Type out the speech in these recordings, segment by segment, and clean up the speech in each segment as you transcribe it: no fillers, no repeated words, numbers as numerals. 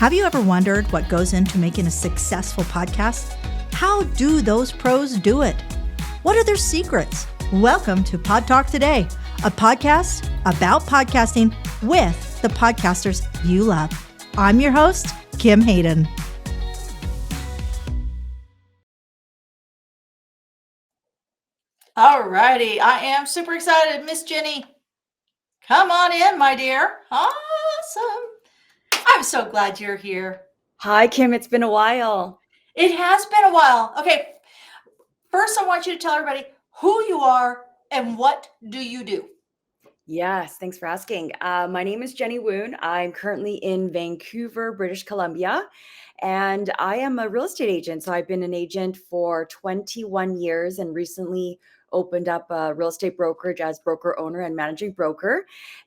Have you ever wondered what goes into making a successful podcast? How do those pros do it? What are their secrets? Welcome to Pod Talk Today, a podcast about podcasting with the podcasters you love. I'm your host, Kim Hayden. All righty, I am super excited. Miss Jenny, come on in, my dear. Awesome. I'm so glad you're here. Hi, Kim. It's been a while. It has been a while. Okay, first I want you to tell everybody who you are and what do you do? Yes, thanks for asking. My name is Jenny Wun. I'm currently in Vancouver, British Columbia, and I am a real estate agent. So I've been an agent for 21 years and recently opened up a real estate brokerage as broker owner and managing broker.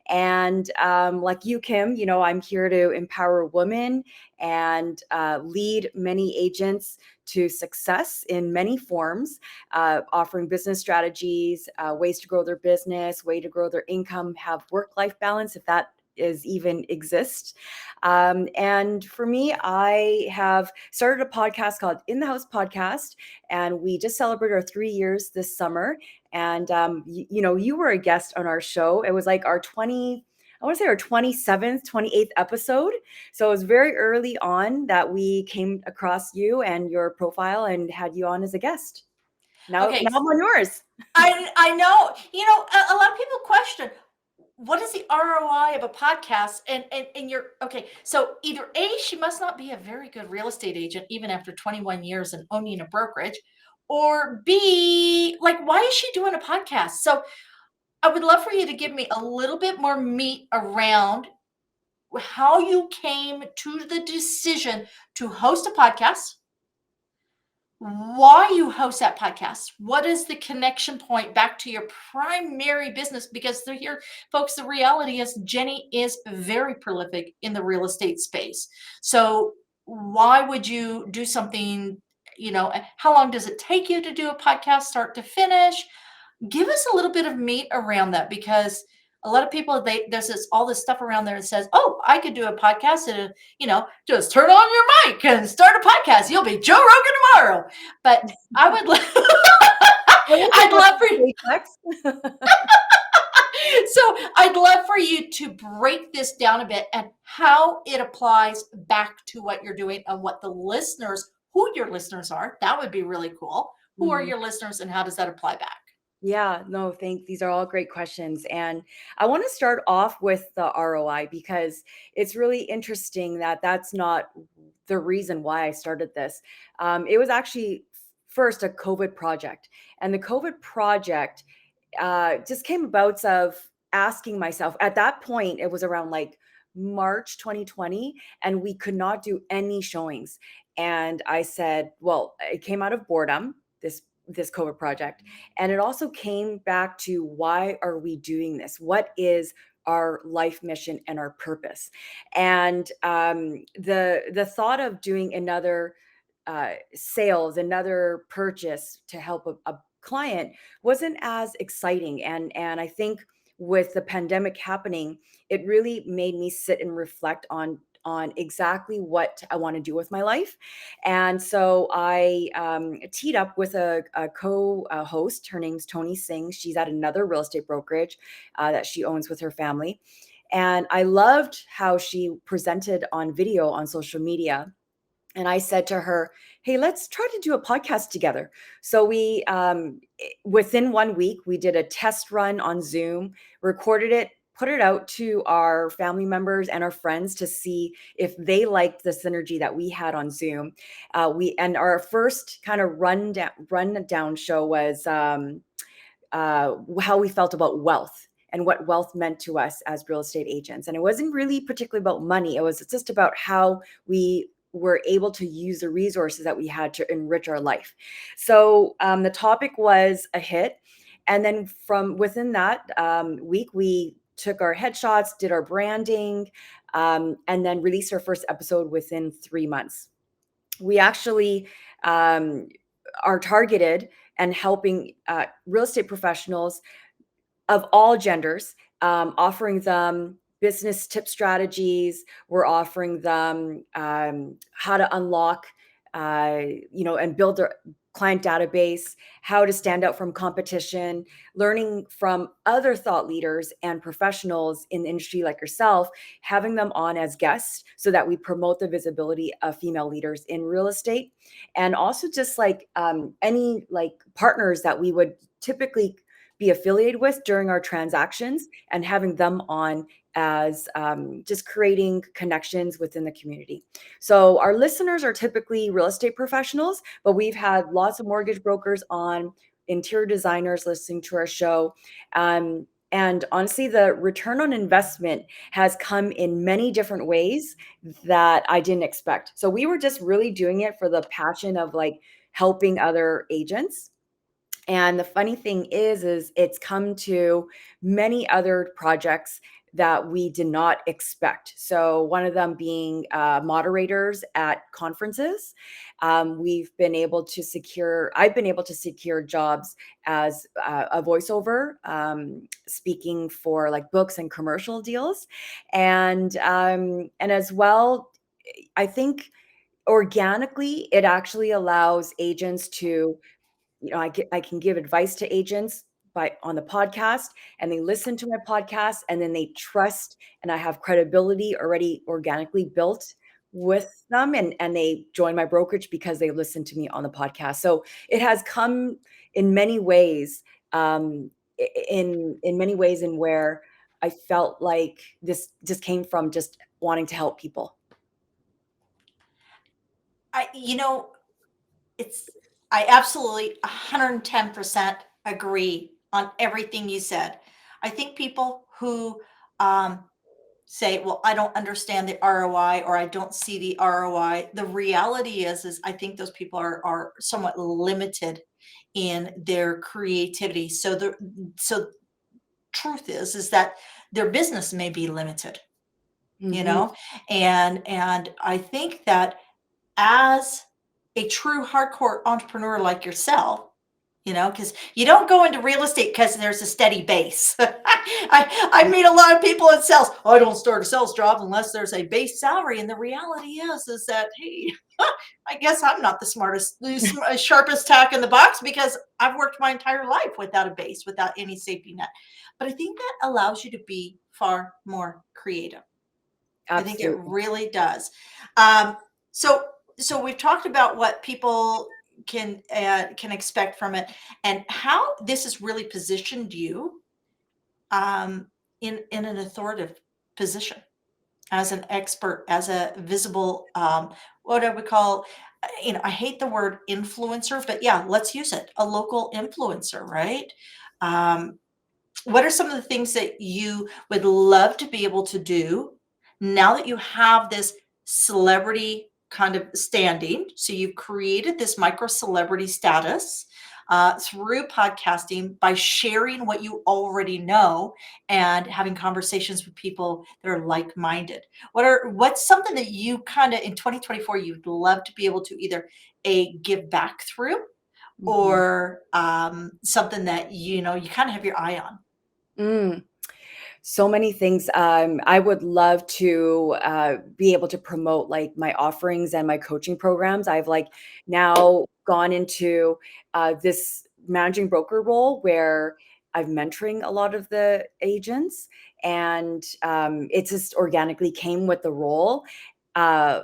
And like you, Kim, I'm here to empower women and lead many agents to success in many forms, offering business strategies, ways to grow their business, way to grow their income, have work-life balance, if that is even exists. And for me, I have started a podcast called In the House Podcast, and we just celebrated our 3 years this summer. And you were a guest on our show. It was like our 27th, 28th episode. So it was very early on that we came across you and your profile and had you on as a guest. Now I'm on yours. I know. A lot of people question, what is the ROI of a podcast? And you're okay. So either A, she must not be a very good real estate agent, even after 21 years and owning a brokerage, or B, like, why is she doing a podcast? So I would love for you to give me a little bit more meat around how you came to the decision to host a podcast, why you host that podcast, what is the connection point back to your primary business? Because they're here, folks, the reality is Jenny is very prolific in the real estate space. So why would you do something, how long does it take you to do a podcast start to finish? Give us a little bit of meat around that, because a lot of people, there's all this stuff around there that says, oh, I could do a podcast and just turn on your mic and start a podcast, you'll be Joe Rogan tomorrow. But I would I'd love for you so I'd love for you to break this down a bit and how it applies back to what you're doing and what who your listeners are. That would be really cool. Who are your listeners and how does that apply back? Yeah, no, these are all great questions. And I want to start off with the ROI because it's really interesting that that's not the reason why I started this. It was actually first a COVID project. And the COVID project just came about of asking myself, at that point, it was around like March 2020, and we could not do any showings. And I said, well, it came out of boredom, this COVID project. And it also came back to, why are we doing this? What is our life mission and our purpose? And the thought of doing another sales, another purchase to help a client wasn't as exciting. And I think with the pandemic happening, it really made me sit and reflect on exactly what I want to do with my life. And so I teed up with a co-host. Her name's Toni Singh. She's at another real estate brokerage that she owns with her family. And I loved how she presented on video on social media. And I said to her, hey, let's try to do a podcast together. So we, within 1 week, we did a test run on Zoom, recorded it, put it out to our family members and our friends to see if they liked the synergy that we had on Zoom. And our first kind of rundown show was how we felt about wealth and what wealth meant to us as real estate agents. And it wasn't really particularly about money. It was just about how we were able to use the resources that we had to enrich our life. So the topic was a hit. And then from within that week, we took our headshots, did our branding, and then released our first episode within 3 months. We actually are targeted and helping real estate professionals of all genders, offering them business tip strategies. We're offering them how to unlock, and build their client database, how to stand out from competition, learning from other thought leaders and professionals in the industry like yourself, having them on as guests so that we promote the visibility of female leaders in real estate. And also just like any like partners that we would typically be affiliated with during our transactions, and having them on as just creating connections within the community. So our listeners are typically real estate professionals, but we've had lots of mortgage brokers on, interior designers listening to our show. And honestly, the return on investment has come in many different ways that I didn't expect. So we were just really doing it for the passion of like helping other agents. And the funny thing is it's come to many other projects that we did not expect. So one of them being moderators at conferences. I've been able to secure jobs as a voiceover, speaking for like books and commercial deals. And as well, I think organically, it actually allows agents to, I can give advice to agents by on the podcast, and they listen to my podcast, and then they trust, and I have credibility already organically built with them, and they join my brokerage because they listen to me on the podcast. So it has come in many ways, in many ways in where I felt like this just came from just wanting to help people. I, you know, it's, I absolutely 110% agree on everything you said. I think people who um, say, well, I don't understand the ROI or I don't see the ROI. The reality is I think those people are somewhat limited in their creativity. So truth is that their business may be limited, you Mhm. know, and I think that as a true hardcore entrepreneur like yourself, because you don't go into real estate because there's a steady base. I meet a lot of people in sales. I don't start a sales job unless there's a base salary. And the reality is that, hey, I guess I'm not the smartest, sharpest tack in the box because I've worked my entire life without a base, without any safety net. But I think that allows you to be far more creative. I think it Absolutely. really does. Um, so so we've talked about what people can expect from it and how this has really positioned you um, in an authoritative position as an expert, as a visible what I would call, I hate the word influencer, but yeah, let's use it, a local influencer, right? Um, what are some of the things that you would love to be able to do now that you have this celebrity kind of standing? So you've created this micro celebrity status through podcasting by sharing what you already know and having conversations with people that are like-minded. What's something that you kind of in 2024 you'd love to be able to either a give back through Mhm. or something that you kind of have your eye on? Mm. So many things. I would love to be able to promote like my offerings and my coaching programs. I've like now gone into this managing broker role where I'm mentoring a lot of the agents, and it just organically came with the role. Uh,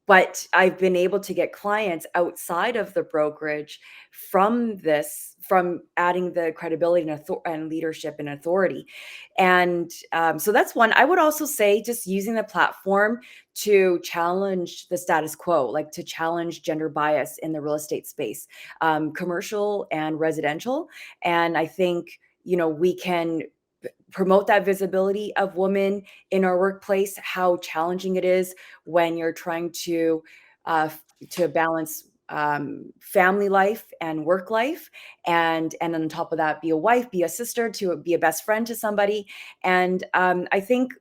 but I've been able to get clients outside of the brokerage from adding the credibility and leadership and authority. And so that's one. I would also say just using the platform to challenge the status quo, like to challenge gender bias in the real estate space, commercial and residential. And I think, we can promote that visibility of women in our workplace, how challenging it is when you're trying to balance family life and work life, and on top of that, be a wife, be a sister, to be a best friend to somebody. And I think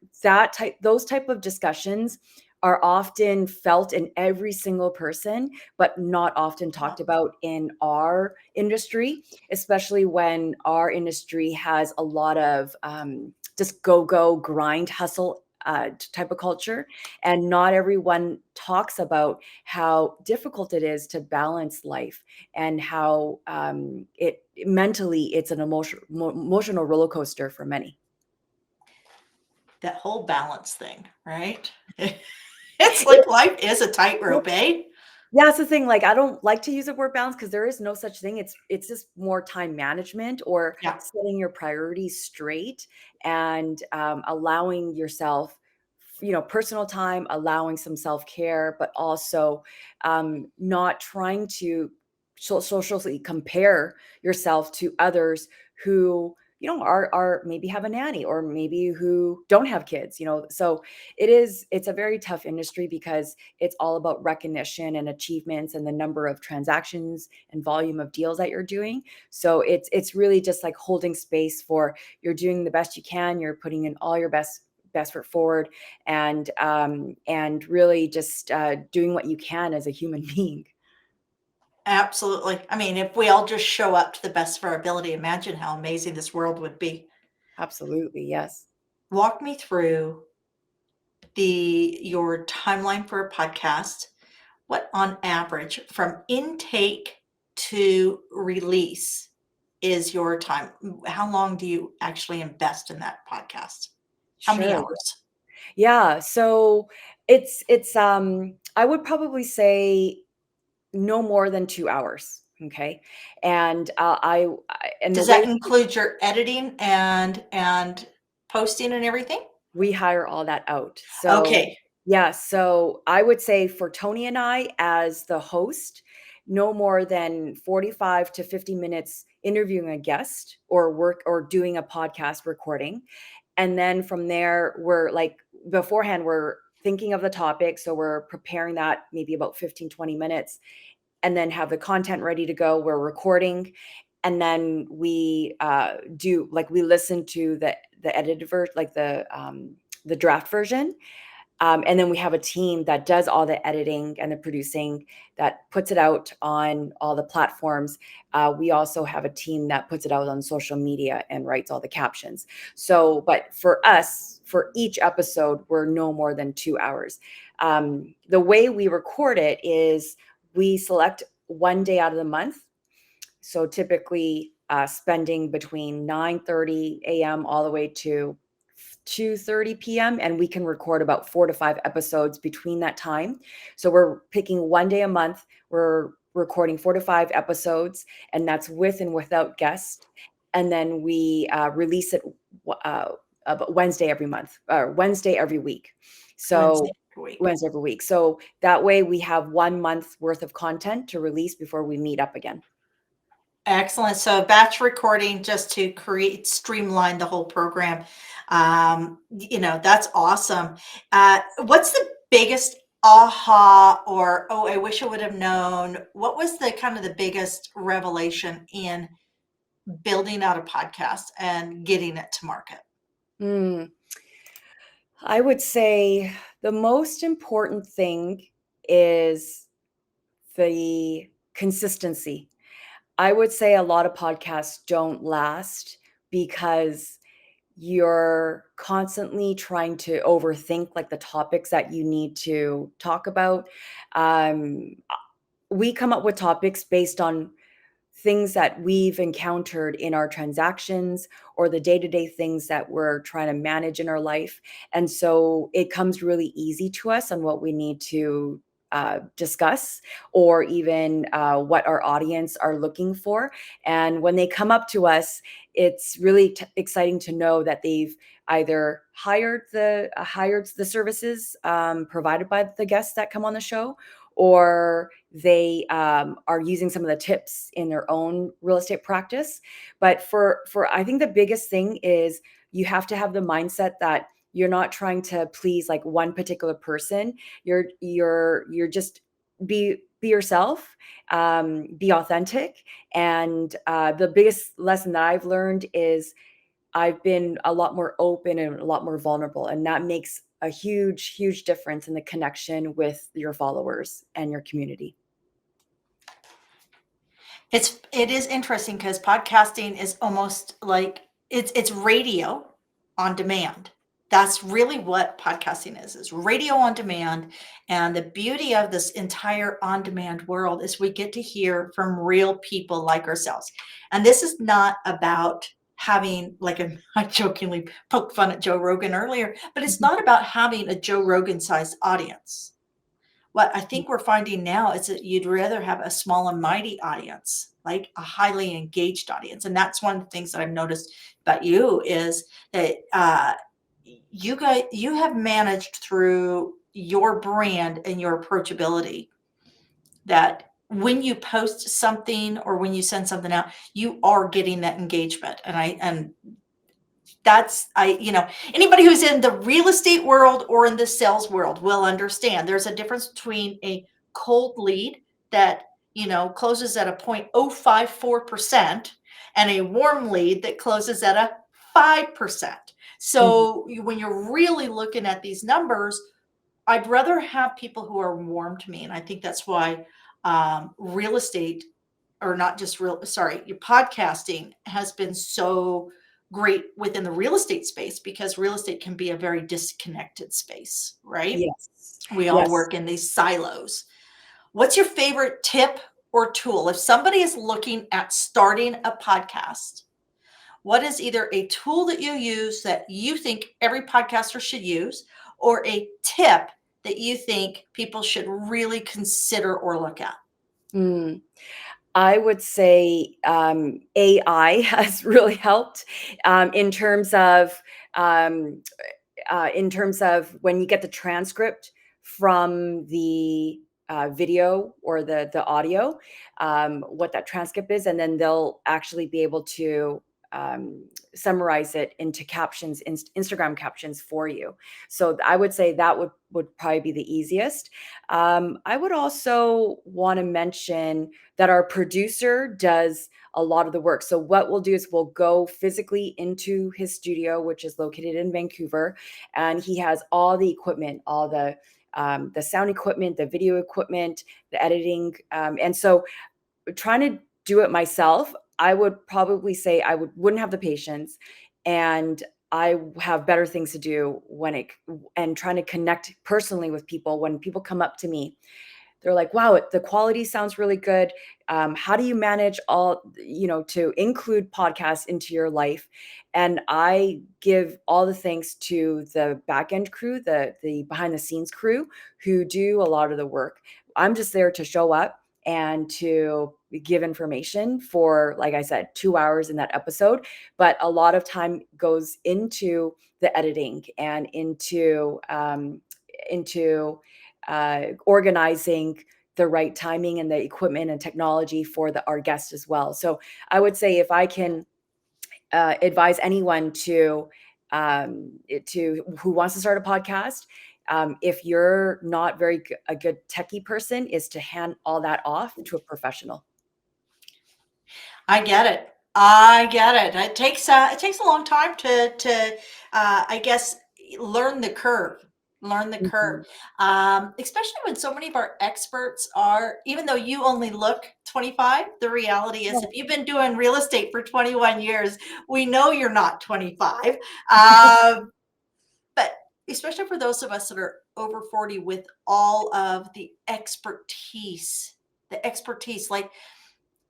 those type of discussions are often felt in every single person, but not often Yeah. talked about in our industry, especially when our industry has a lot of just go grind hustle type of culture, and not everyone talks about how difficult it is to balance life, and how it mentally it's an emotional roller coaster for many. That whole balance thing, right? It's like life is a tightrope, eh? Yeah, that's the thing. Like, I don't like to use the word balance because there is no such thing. It's just more time management, or Yeah, setting your priorities straight, and allowing yourself, personal time, allowing some self care, but also not trying to socially compare yourself to others who are maybe have a nanny, or maybe who don't have kids. So it's a very tough industry, because it's all about recognition and achievements, and the number of transactions and volume of deals that you're doing. So it's really just like holding space for, you're doing the best you can, you're putting in all your best foot forward, and really just doing what you can as a human being. absolutely. I mean, if we all just show up to the best of our ability, imagine how amazing this world would be. Absolutely, yes. Walk me through your timeline for a podcast. What on average from intake to release is your time? How long do you actually invest in that podcast? How many Sure. hours? Yeah. So I would probably say no more than 2 hours. Okay. And and the Does way that include your editing and posting and everything? we hire all that out. So, Okay. yeah, so I would say for Toni and I, as the host, no more than 45 to 50 minutes interviewing a guest, or doing a podcast recording. And then from there, we're like, beforehand, we're thinking of the topic. So we're preparing that maybe about 15-20 minutes, and then have the content ready to go. We're recording, and then we we listen to the edited version, like the draft version. And then we have a team that does all the editing and the producing, that puts it out on all the platforms. We also have a team that puts it out on social media and writes all the captions. So, but for us, for each episode, we're no more than 2 hours. The way we record it is, we select one day out of the month. So typically, spending between 9:30 a.m. all the way to 2:30 p.m., and we can record about 4 to 5 episodes between that time. So we're picking one day a month. We're recording 4 to 5 episodes, and that's with and without guests. And then we release it uh, about Wednesday every month, or Wednesday every week. Wednesday So per week. Wednesday every week. So that way we have 1 month worth of content to release before we meet up again. Excellent. So batch recording just to streamline the whole program. That's awesome. What's the biggest aha, or, oh, I wish I would have known? What was the kind of the biggest revelation in building out a podcast and getting it to market? Hmm. I would say the most important thing is the consistency. I would say a lot of podcasts don't last because you're constantly trying to overthink, like, the topics that you need to talk about. Um, we come up with topics based on things that we've encountered in our transactions, or the day-to-day things that we're trying to manage in our life. And so it comes really easy to us on what we need to discuss, or even what our audience are looking for. And when they come up to us, it's really exciting to know that they've either hired the services provided by the guests that come on the show, or they are using some of the tips in their own real estate practice. But for I think the biggest thing is, you have to have the mindset that you're not trying to please like one particular person. You're just be yourself, be authentic. And the biggest lesson that I've learned is, I've been a lot more open and a lot more vulnerable, and that makes a huge difference in the connection with your followers and your community. It is interesting because podcasting is almost like it's radio, on demand. That's really what podcasting is radio on demand. And the beauty of this entire on demand world is we get to hear from real people like ourselves. And this is not about having like a, I jokingly poked fun at Joe Rogan earlier, but it's not about having a Joe Rogan sized audience. What I think we're finding now is that you'd rather have a small and mighty audience, like a highly engaged audience. And that's one of the things that I've noticed about you is that you have managed through your brand and your approachability that when you post something or when you send something out, you are getting that engagement. And that's anybody who's in the real estate world or in the sales world will understand there's a difference between a cold lead that closes at a 0.054% and a warm lead that closes at a 5%. Mhm. So when you're really looking at these numbers, I'd rather have people who are warm to me. And I think that's why real estate, or not just your podcasting has been so great within the real estate space, because real estate can be a very disconnected space, right? Yes. We all Yes. work in these silos. What's your favorite tip or tool? If somebody is looking at starting a podcast, what is either a tool that you use that you think every podcaster should use, or a tip that you think people should really consider or look at? Mm. I would say AI has really helped in terms of um, when you get the transcript from the video or the audio, what that transcript is, and then they'll actually be able to summarize it into captions, Instagram captions for you. So I would say that would probably be the easiest. I would also want to mention that our producer does a lot of the work. So what we'll do is we'll go physically into his studio, which is located in Vancouver, and he has all the equipment, all the sound equipment, the video equipment, the editing, and so trying to do it myself, I would probably say wouldn't have the patience, and I have better things to do and trying to connect personally with people. When people come up to me, they're like, wow, the quality sounds really good. How do you manage to include podcasts into your life? And I give all the thanks to the back end crew, the behind the scenes crew who do a lot of the work. I'm just there to show up and to give information for, like I said, 2 hours in that episode. But a lot of time goes into the editing and into organizing the right timing and the equipment and technology for our guests as well. So I would say if I can advise anyone to who wants to start a podcast, if you're not a good techie person, is to hand all that off to a professional. I get it. I get it. It takes a long time to I guess learn the curve. Learn the curve. Mhm. Especially when so many of our experts are, even though you only look 25, the reality is if you've been doing real estate for 21 years, we know you're not 25. Um, but especially for those of us that are over 40 with all of the expertise, like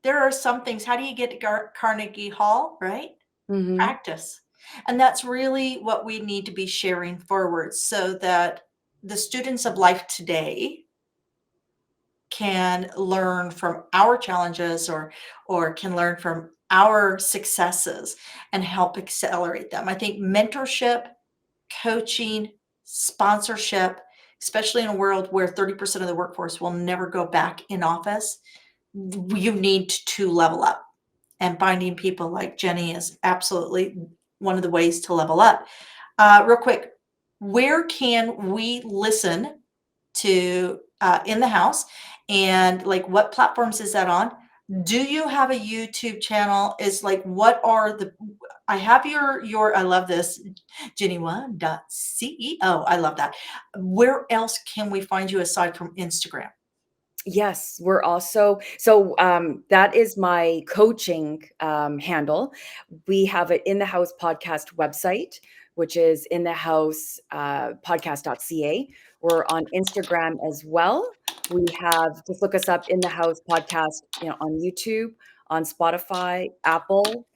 there are some things. How do you get to Carnegie Hall, right? Mhm. Practice. And that's really what we need to be sharing forward so that the students of life today can learn from our challenges or can learn from our successes and help accelerate them. I think mentorship, coaching, sponsorship, especially in a world where 30% of the workforce will never go back in office, you need to level up. And finding people like Jenny is absolutely one of the ways to level up. Real quick, where can we listen to in the house? And like what platforms is that on? Do you have a YouTube channel? Is like what are the I have your I love this Jenny Wun CEO. I love that. Where else can we find you aside from Instagram? Yes, we're also that is my coaching handle. We have an in the house podcast website, which is in the house podcast.ca. We're on Instagram as well. We have, just look us up, In the House Podcast, on YouTube, on Spotify, Apple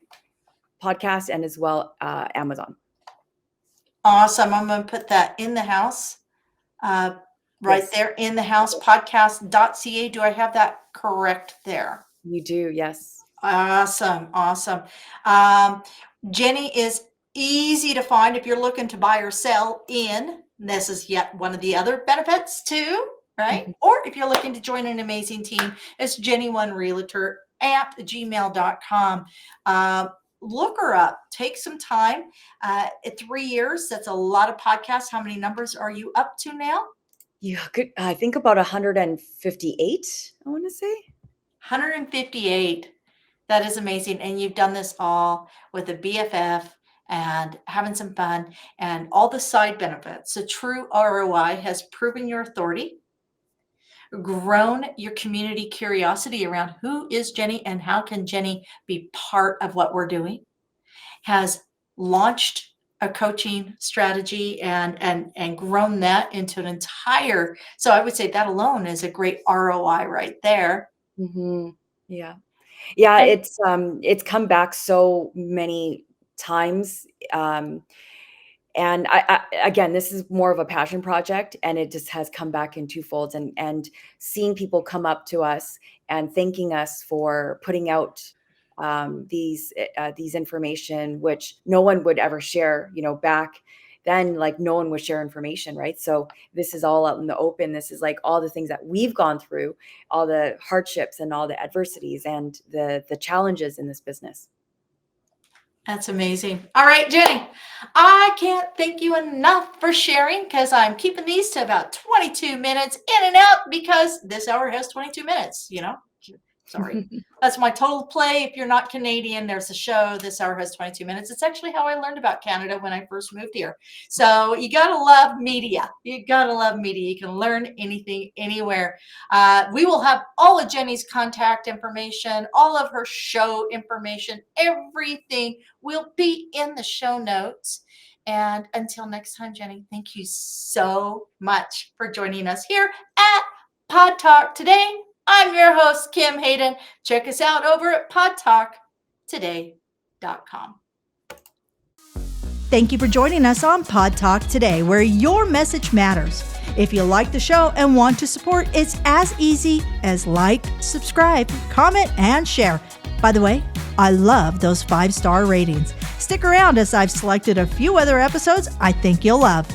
Podcast, and as well Amazon. Awesome. I'm going to put that In the House right Yes. there, In the House podcast.ca. Do I have that correct there? You do, yes. Awesome. Awesome. Jenny is easy to find if you're looking to buy or sell in. This is yet one of the other benefits too, right? Or if you're looking to join an amazing team, it's Jenny Wun Realtor at gmail.com. Look her up. Take some time. At 3 years, that's a lot of podcasts. How many numbers are you up to now? Yeah, good. I think about 158, I want to say. 158. That is amazing. And you've done this all with a BFF and having some fun and all the side benefits. So true ROI has proven your authority, grown your community curiosity around who is Jenny and how can Jenny be part of what we're doing, has launched a coaching strategy and grown that into an entire, so I would say that alone is a great ROI right there. Yeah. And It's come back so many times. And I again, this is more of a passion project, and it just has come back in twofolds. And seeing people come up to us and thanking us for putting out these information, which no one would ever share. Back then, like, no one would share information, right? So this is all out in the open. This is like all the things that we've gone through, all the hardships and all the adversities and the challenges in this business. that's amazing. All right, Jenny, I can't thank you enough for sharing because I'm keeping these to about 22 minutes in and out because this hour has 22 minutes, Sorry. That's my total play. If you're not Canadian, there's a show. This hour has 22 minutes. It's actually how I learned about Canada when I first moved here. So you got to love media. You got to love media. You can learn anything, anywhere. We will have all of Jenny's contact information, all of her show information, everything will be in the show notes. And until next time, Jenny, thank you so much for joining us here at Pod Talk today. I'm your host, Kim Hayden. Check us out over at podtalktoday.com. Thank you for joining us on Pod Talk Today, where your message matters. If you like the show and want to support, it's as easy as like, subscribe, comment, and share. By the way, I love those 5-star ratings. Stick around as I've selected a few other episodes I think you'll love.